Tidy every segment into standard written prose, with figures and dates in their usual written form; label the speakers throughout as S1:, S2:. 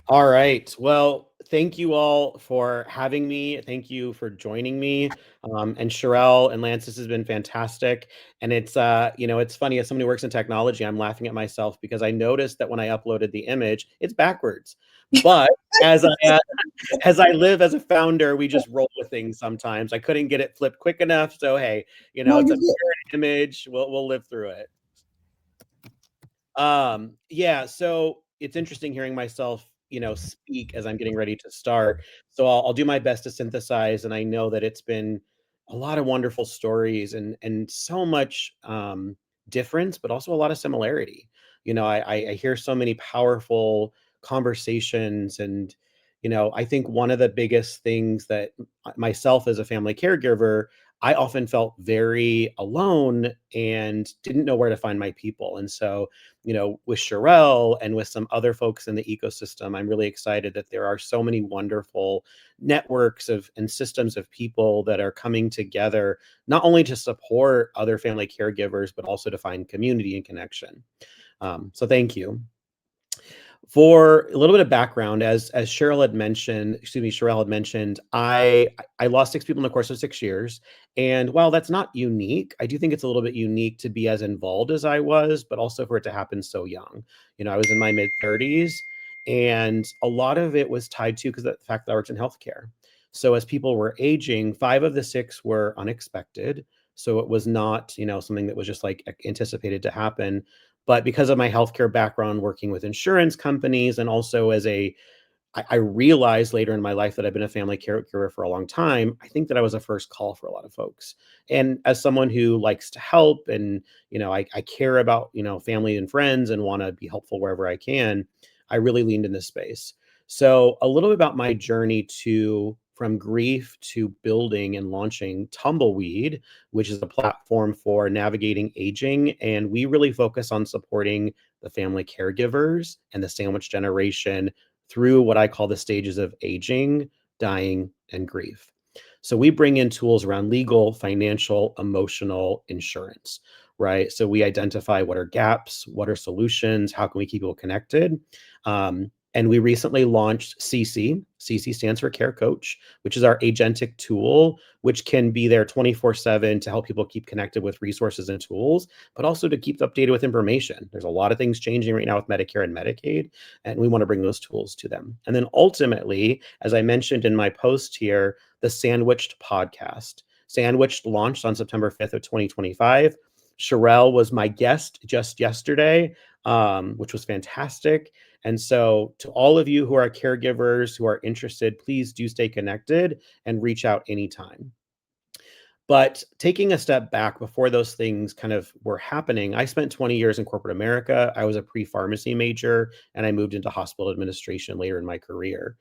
S1: All right. Well, thank you all for having me. Thank you for joining me. And Sherelle and Lance, this has been fantastic. And it's funny, as somebody who works in technology, I'm laughing at myself because I noticed that when I uploaded the image, it's backwards. But as I uh, as I live as a founder, we just roll with things sometimes. I couldn't get it flipped quick enough. So hey,
S2: No,
S1: it's
S2: you're
S1: a
S2: good.
S1: mirrored image. We'll live through it. Yeah, so it's interesting hearing myself, speak as I'm getting ready to start. So I'll do my best to synthesize, and I know that it's been a lot of wonderful stories and so much difference, but also a lot of similarity. I hear so many powerful conversations, and I think one of the biggest things that myself as a family caregiver, I often felt very alone and didn't know where to find my people. And so with Sherelle and with some other folks in the ecosystem, I'm really excited that there are so many wonderful networks of and systems of people that are coming together, not only to support other family caregivers, but also to find community and connection. So thank you. For a little bit of background, as Sherelle had mentioned, I lost 6 people in the course of 6 years. And while that's not unique, I do think it's a little bit unique to be as involved as I was, but also for it to happen so young. I was in my mid-30s, and a lot of it was tied to because of the fact that I worked in healthcare. So as people were aging, 5 of the 6 were unexpected. So it was not, something that was just like anticipated to happen. But because of my healthcare background, working with insurance companies, and also I realized later in my life that I've been a family caregiver for a long time. I think that I was a first call for a lot of folks. And as someone who likes to help, and I care about family and friends and want to be helpful wherever I can, I really leaned in this space. So a little bit about my journey to from grief to building and launching Tumbleweed, which is a platform for navigating aging. And we really focus on supporting the family caregivers and the sandwich generation through what I call the stages of aging, dying, and grief. So we bring in tools around legal, financial, emotional, insurance, right? So we identify what are gaps, what are solutions, how can we keep people connected? And we recently launched CC. CC stands for Care Coach, which is our agentic tool, which can be there 24/7 to help people keep connected with resources and tools, but also to keep updated with information. There's a lot of things changing right now with Medicare and Medicaid, and we want to bring those tools to them. And then ultimately, as I mentioned in my post here, the Sandwiched podcast. Sandwiched launched on September 5th of 2025. Sherelle was my guest just yesterday, which was fantastic. And so, to all of you who are caregivers who are interested, please do stay connected and reach out anytime. But taking a step back before those things kind of were happening, I spent 20 years in corporate America. I was a pre-pharmacy major, and I moved into hospital administration later in my career.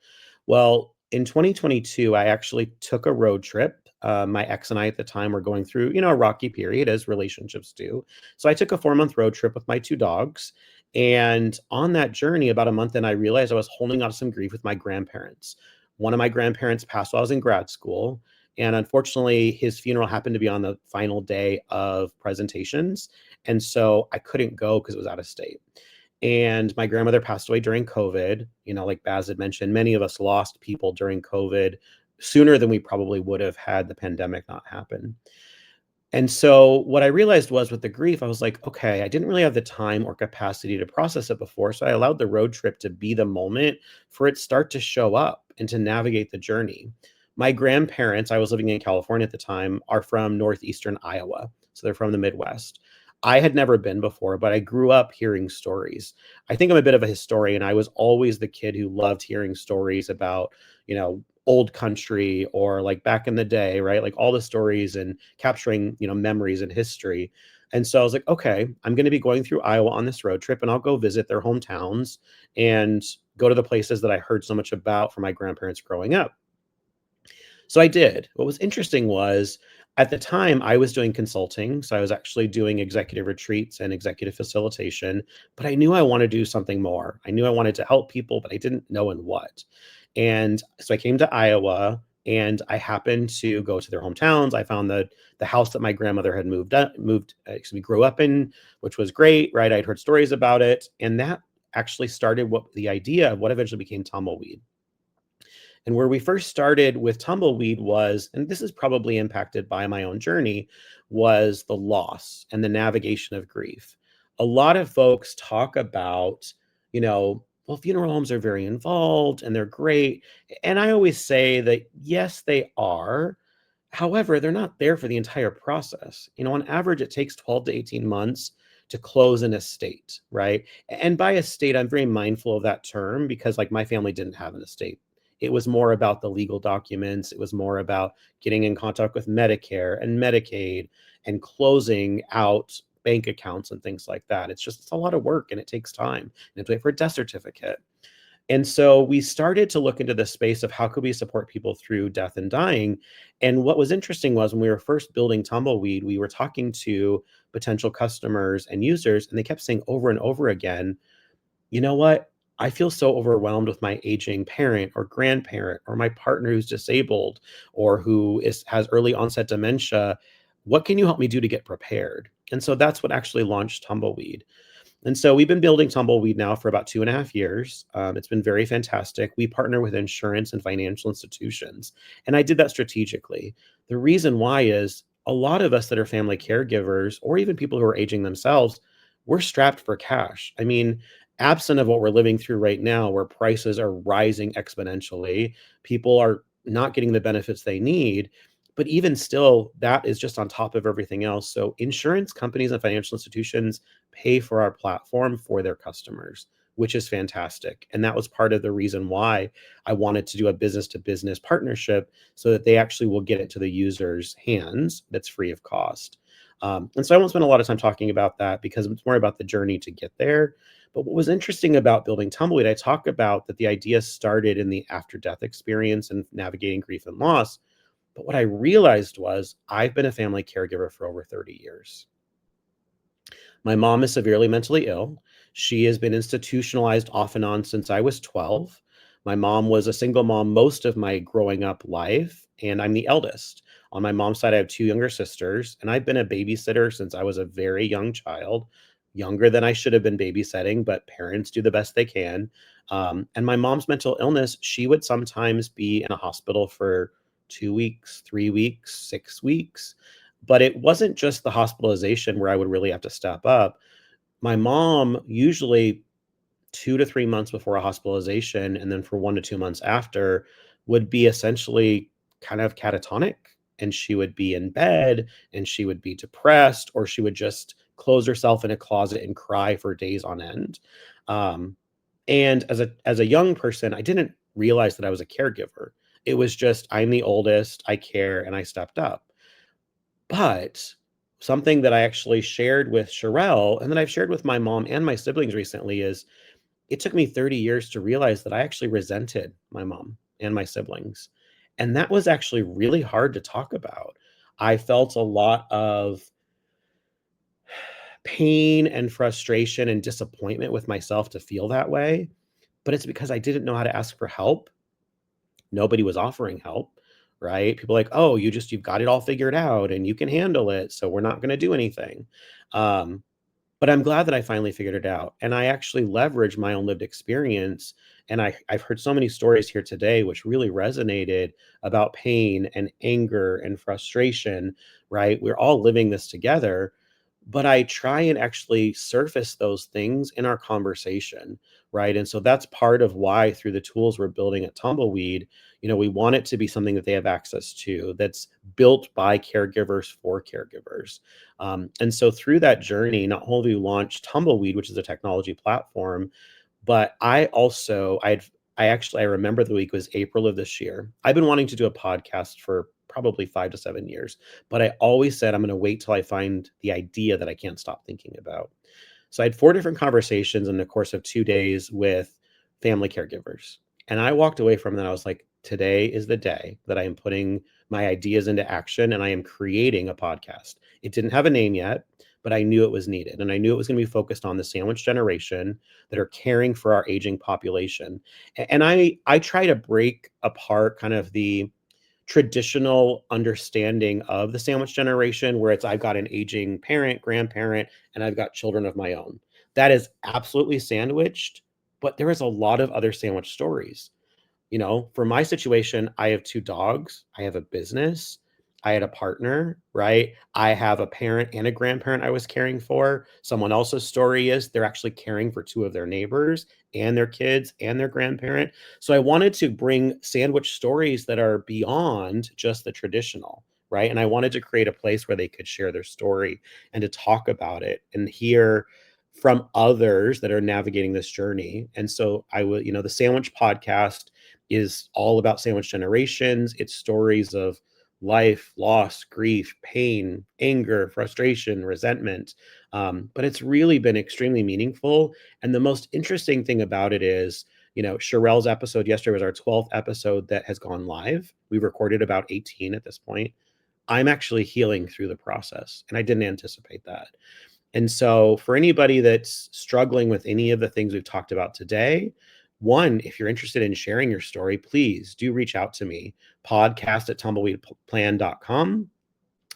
S1: Well, in 2022, I actually took a road trip. My ex and I at the time were going through, a rocky period as relationships do. So I took a 4-month road trip with my 2 dogs. And on that journey, about a month in, I realized I was holding on to some grief with my grandparents. One of my grandparents passed while I was in grad school. And unfortunately, his funeral happened to be on the final day of presentations. And so I couldn't go because it was out of state. And my grandmother passed away during COVID. Like Baz had mentioned, many of us lost people during COVID sooner than we probably would have had the pandemic not happen. And so what I realized was with the grief, I was like, okay, I didn't really have the time or capacity to process it before. So I allowed the road trip to be the moment for it start to show up and to navigate the journey. My grandparents, I was living in California at the time, are from northeastern Iowa. So they're from the Midwest. I had never been before, but I grew up hearing stories. I think I'm a bit of a historian. I was always the kid who loved hearing stories about, old country or like back in the day, right? Like all the stories and capturing, memories and history. And so I was like, okay, I'm going to be going through Iowa on this road trip, and I'll go visit their hometowns and go to the places that I heard so much about from my grandparents growing up. So I did. What was interesting was at the time I was doing consulting. So I was actually doing executive retreats and executive facilitation, but I knew I wanted to do something more. I knew I wanted to help people, but I didn't know in what. And so I came to Iowa, and I happened to go to their hometowns. I found the house that my grandmother had grew up in, which was great, right? I'd heard stories about it. And that actually started what the idea of what eventually became Tumbleweed. And where we first started with Tumbleweed was, and this is probably impacted by my own journey, was the loss and the navigation of grief. A lot of folks talk about, well, funeral homes are very involved and they're great. And I always say that, yes, they are. However, they're not there for the entire process. On average, it takes 12 to 18 months to close an estate, right? And by estate, I'm very mindful of that term because, like, my family didn't have an estate. It was more about the legal documents. It was more about getting in contact with Medicare and Medicaid and closing out bank accounts and things like that. It's a lot of work and it takes time. And you have to wait for a death certificate. And so we started to look into the space of how could we support people through death and dying. And what was interesting was when we were first building Tumbleweed, we were talking to potential customers and users, and they kept saying over and over again, you know what? I feel so overwhelmed with my aging parent or grandparent or my partner who's disabled or who has early onset dementia. What can you help me do to get prepared? And so that's what actually launched Tumbleweed. And so we've been building Tumbleweed now for about 2.5 years. It's been very fantastic. We partner with insurance and financial institutions. And I did that strategically. The reason why is a lot of us that are family caregivers, or even people who are aging themselves, we're strapped for cash. I mean, absent of what we're living through right now, where prices are rising exponentially, people are not getting the benefits they need. But even still, that is just on top of everything else. So insurance companies and financial institutions pay for our platform for their customers, which is fantastic. And that was part of the reason why I wanted to do a business to business partnership so that they actually will get it to the user's hands that's free of cost. And so I won't spend a lot of time talking about that because it's more about the journey to get there. But what was interesting about building Tumbleweed, I talk about that the idea started in the after death experience and navigating grief and loss. But what I realized was I've been a family caregiver for over 30 years. My mom is severely mentally ill. She has been institutionalized off and on since I was 12. My mom was a single mom most of my growing up life, and I'm the eldest. On my mom's side, I have two younger sisters, and I've been a babysitter since I was a very young child, younger than I should have been babysitting, but parents do the best they can. And my mom's mental illness, she would sometimes be in a hospital for 2 weeks, 3 weeks, 6 weeks. But it wasn't just the hospitalization where I would really have to step up. My mom, usually 2 to 3 months before a hospitalization, and then for 1 to 2 months after, would be essentially kind of catatonic, and she would be in bed, and she would be depressed, or she would just close herself in a closet and cry for days on end. Um, and as a young person, I didn't realize that I was a caregiver. It was just, I'm the oldest, I care, and I stepped up. But something that I actually shared with Sherelle, and that I've shared with my mom and my siblings recently, is it took me 30 years to realize that I actually resented my mom and my siblings. And that was actually really hard to talk about. I felt a lot of pain and frustration and disappointment with myself to feel that way. But it's because I didn't know how to ask for help. Nobody was offering help, right? People like, "Oh, you've got it all figured out and you can handle it, so we're not gonna do anything." Um, but I'm glad that I finally figured it out, and I actually leveraged my own lived experience, and I've heard so many stories here today which really resonated about pain and anger and frustration, right? We're all living this together, but I try and actually surface those things in our conversation, right? And so that's part of why through the tools we're building at Tumbleweed, we want it to be something that they have access to, that's built by caregivers for caregivers. And so through that journey, not only we launched Tumbleweed, which is a technology platform, but I remember the week was April of this year. I've been wanting to do a podcast for probably 5 to 7 years, but I always said I'm going to wait till I find the idea that I can't stop thinking about. So I had 4 different conversations in the course of 2 days with family caregivers. And I walked away from that. I was like, today is the day that I am putting my ideas into action and I am creating a podcast. It didn't have a name yet, but I knew it was needed. And I knew it was going to be focused on the sandwich generation that are caring for our aging population. And I try to break apart kind of the traditional understanding of the sandwich generation where it's I've got an aging parent, grandparent, and I've got children of my own. that is absolutely sandwiched, but there is a lot of other sandwich stories. For my situation, I have 2 dogs, I have a business, I had a partner, right? I have a parent and a grandparent I was caring for. Someone else's story is they're actually caring for 2 of their neighbors and their kids and their grandparent. So I wanted to bring sandwich stories that are beyond just the traditional, right? And I wanted to create a place where they could share their story and to talk about it and hear from others that are navigating this journey. And so the Sandwich Podcast is all about sandwich generations. It's stories of life, loss, grief, pain, anger, frustration, resentment. But it's really been extremely meaningful. And the most interesting thing about it is, Sherelle's episode yesterday was our 12th episode that has gone live. We recorded about 18 at this point. I'm actually healing through the process, and I didn't anticipate that. And so, for anybody that's struggling with any of the things we've talked about today, one, if you're interested in sharing your story, please do reach out to me. Podcast at tumbleweedplan.com.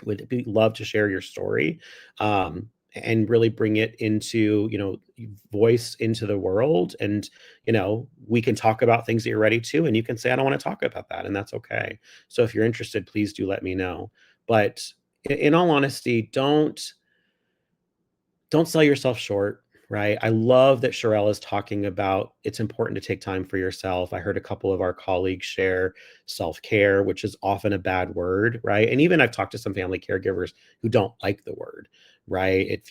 S1: Would be love to share your story, and really bring it into, voice into the world. And, we can talk about things that you're ready to, and you can say, I don't want to talk about that. And that's okay. So if you're interested, please do let me know. But in all honesty, don't sell yourself short, right? I love that Sherelle is talking about it's important to take time for yourself. I heard a couple of our colleagues share self-care, which is often a bad word, right? And even I've talked to some family caregivers who don't like the word, right? It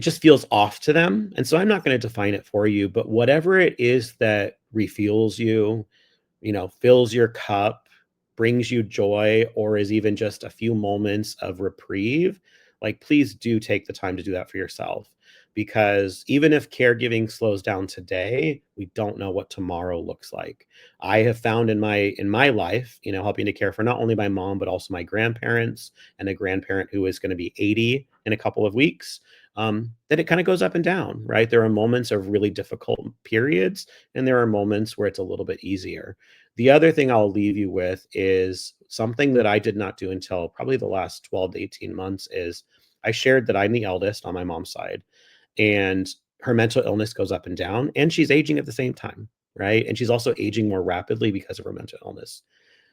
S1: just feels off to them. And so I'm not going to define it for you, but whatever it is that refuels you, fills your cup, brings you joy, or is even just a few moments of reprieve, like please do take the time to do that for yourself. Because even if caregiving slows down today, we don't know what tomorrow looks like. I have found in my life, helping to care for not only my mom, but also my grandparents and a grandparent who is going to be 80 in a couple of weeks. That it kind of goes up and down, right? There are moments of really difficult periods, and there are moments where it's a little bit easier. The other thing I'll leave you with is something that I did not do until probably the last 12 to 18 months is I shared that I'm the eldest on my mom's side, and her mental illness goes up and down, and she's aging at the same time, right? And she's also aging more rapidly because of her mental illness.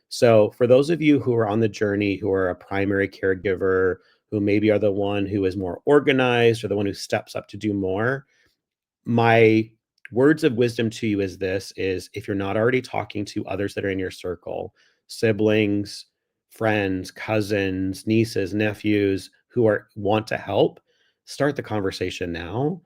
S1: So for those of you who are on the journey, who are a primary caregiver, who maybe are the one who is more organized or the one who steps up to do more, my words of wisdom to you is if you're not already talking to others that are in your circle, siblings, friends, cousins, nieces, nephews who are want to help, start the conversation now,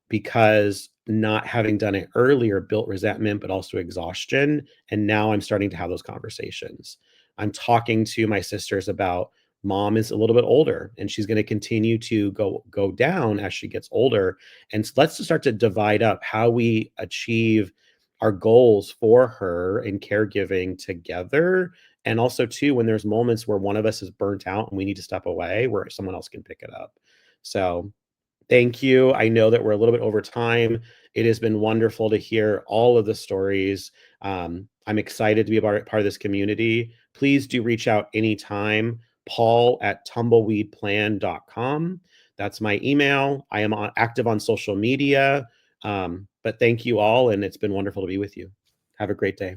S1: because not having done it earlier built resentment but also exhaustion, and now I'm starting to have those conversations. I'm talking to my sisters about mom is a little bit older and she's going to continue to go down as she gets older, and let's just start to divide up how we achieve our goals for her in caregiving together. And also, too, when there's moments where one of us is burnt out and we need to step away, where someone else can pick it up. So, thank you. I know that we're a little bit over time. It has been wonderful to hear all of the stories. I'm excited to be a part of this community. Please do reach out anytime. Paul at tumbleweedplan.com. That's my email. I am active on social media. But thank you all, and it's been wonderful to be with you. Have a great day.